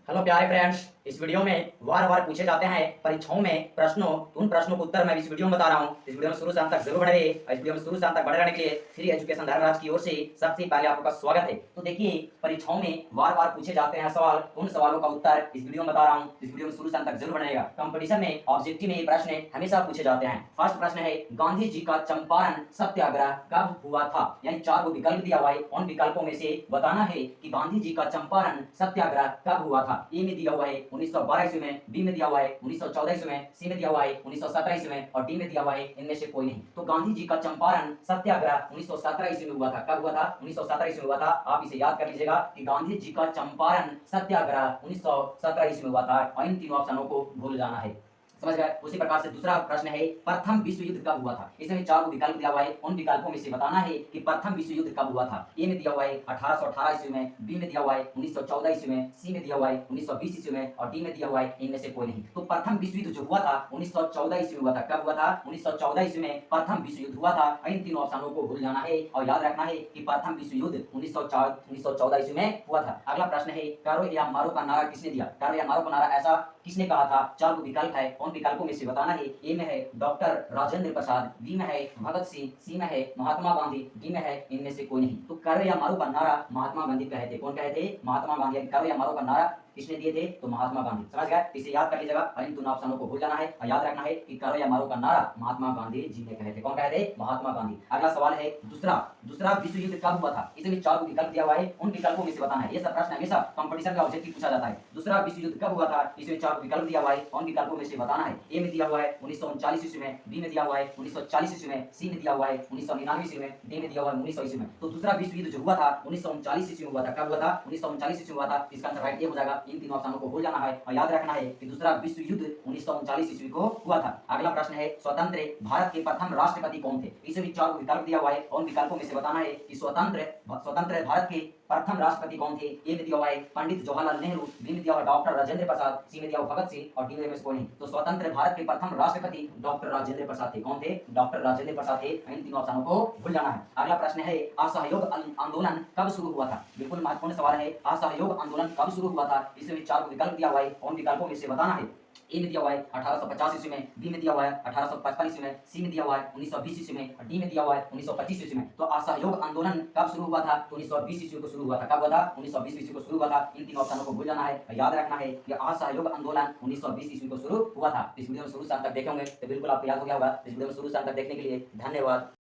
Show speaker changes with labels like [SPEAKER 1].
[SPEAKER 1] Hello प्यारे friends, इस video में बार बार पूछे जाते हैं परीक्षाओं में प्रश्नों, तो उन प्रश्नों को उत्तर मैं इस वीडियो में बता रहा हूं। इस वीडियो में शुरू से अंत तक जरूर बने रहिए और इस वीडियो में शुरू से अंत तक बने रहने के लिए फ्री एजुकेशन धर्मराज की ओर से सबसे पहले आपका स्वागत है। तो देखिए, परीक्षाओं में बार बार पूछे जाते हैं सवाल, उन सवालों का उत्तर इस वीडियो में बता रहा हूँ। इस वीडियो में शुरू से अंत तक जरूर बनेगा। कंपटीशन में ऑब्जेक्टिव में ये प्रश्न हमेशा पूछे जाते हैं। फर्स्ट प्रश्न है, गांधी जी का चंपारण सत्याग्रह कब हुआ था? यानी 4 को विकल्प दिया हुआ है, उन विकल्पों में से बताना है कि गांधी जी का चंपारण सत्याग्रह कब हुआ था। ए में दिया हुआ है 1912 ईस्वी में, बी में दिया हुआ है 1914 ईस्वी में, सी में दिया हुआ है 1917 ईस्वी में और डी में दिया हुआ है इनमें से कोई नहीं। तो गांधी जी का चंपारण सत्याग्रह 1917 ईस्वी में हुआ था। कब हुआ था? 1917 ईस्वी में हुआ था। आप इसे याद कर लीजिएगा कि गांधी जी का चंपारण सत्याग्रह 1917 ईस्वी में हुआ था और इन तीनों ऑप्शनों को भूल जाना है। समझ गए? उसी प्रकार से दूसरा प्रश्न है, प्रथम विश्व युद्ध कब हुआ था? इसमें 4 विकल्प दिया हुआ है, उन विकल्पों में से बताना है कि प्रथम विश्व युद्ध कब हुआ था। ए में दिया हुआ है 1818 ईस्वी में, बी में दिया हुआ है 1914 ईस्वी में, सी में दिया हुआ है 1920 ईस्वी में और डी में दिया हुआ है इनमें से कोई नहीं। तो प्रथम विश्व युद्ध जो हुआ था 1914 ईस्वी में हुआ था। कब हुआ था? 1914 ईस्वी में प्रथम विश्व युद्ध हुआ था। इन तीनों ऑप्शनों को भूल जाना है और याद रखना है कि प्रथम विश्व युद्ध 1914 ईस्वी में हुआ था। अगला प्रश्न है, करो या मारो का नारा किसने दिया? करो या मारो का नारा ऐसा किसने कहा था? 4 विकल्प है, उन विकल्पों में से बताना है। ए में है डॉक्टर राजेंद्र प्रसाद, बी में है भगत सिंह, सी में है महात्मा गांधी, डी में है इनमें से कोई नहीं। तो करो या मारो का नारा महात्मा गांधी कहे थे। कौन कहे थे? महात्मा गांधी। करो या मारो का नारा किसने दिए थे? तो महात्मा गांधी। समझ गए? इसे याद कर लीजिएगा और इन दोनों ऑप्शनों को भूल जाना है और याद रखना है कि करो या मारो का नारा महात्मा गांधी जी ने कहे थे। कौन कहे थे? महात्मा गांधी। अगला सवाल है, दूसरा विश्व युद्ध कब हुआ था? इसमें 4 विकल्प दिया हुआ है, उन विकल्पों में से बताना है। ये सब प्रश्न हमेशा कंपटीशन का ऑब्जेक्टिव पूछा जाता है। दूसरा विश्व युद्ध कब हुआ था? इसमें 4 विकल्प दिया हुआ है, उन विकल्पों में से बताना है। ए में दिया हुआ है 1939 ईस्वी में, बी में दिया हुआ है 1940 ईस्वी में, सी में दिया हुआ है 1999 ईस्वी में, डी में दिया हुआ है 1900 ईस्वी में। तो दूसरा विश्व युद्ध जो हुआ था 1939 ईस्वी में हुआ था। कब हुआ था? 1939 ईस्वी में हुआ था। इसका आंसर राइट ए हो जाएगा। इन तीनों ऑप्शनों को भूल जाना है और याद रखना है कि दूसरा विश्व युद्ध 1939 ईस्वी को हुआ था। अगला प्रश्न है, स्वतंत्र भारत के प्रथम राष्ट्रपति कौन थे? इसमें भी 4 विकल्प दिया हुआ है, उन विकल्पों में से बताना है कि स्वतंत्र भारत के प्रथम राष्ट्रपति कौन थे। ए में दिया हुआ है पंडित जवाहरलाल नेहरू, बी में दिया हुआ डॉक्टर राजेंद्र प्रसाद, सी में दिया हुआ भगत सिंह और डी में से कोई नहीं। तो स्वतंत्र भारत के प्रथम राष्ट्रपति डॉक्टर राजेंद्र प्रसाद थे। कौन थे? डॉक्टर राजेंद्र प्रसाद थे। इन तीनों ऑप्शनों को भूल जाना है। अगला प्रश्न है, असहयोग आंदोलन कब शुरू हुआ था? बिल्कुल महत्वपूर्ण सवाल है। असहयोग आंदोलन कब शुरू हुआ था? इसमें 4 विकल्प दिया हुआ है, उन विकल्पों में से बताना है। ए में दिया हुआ है 1850 ईस्वी में, बी में दिया हुआ है 1855 ईस्वी में, सी में दिया हुआ है 1920 ईस्वी में और डी में दिया हुआ है 1925 ईस्वी में। तो असहयोग आंदोलन कब शुरू हुआ था? तो 1920 ईस्वी को शुरू हुआ था। कब हुआ था? 1920 ईस्वी को शुरू हुआ था। इन तीनों ऑप्शनों को भूल जाना है और याद रखना है कि असहयोग आंदोलन 1920 ईस्वी को शुरू हुआ था। इस वीडियो में शुरू से अंत तक देखे होंगे तो बिल्कुल आपको याद हो गया होगा। इस वीडियो में शुरू से अंत तक देखने के लिए धन्यवाद।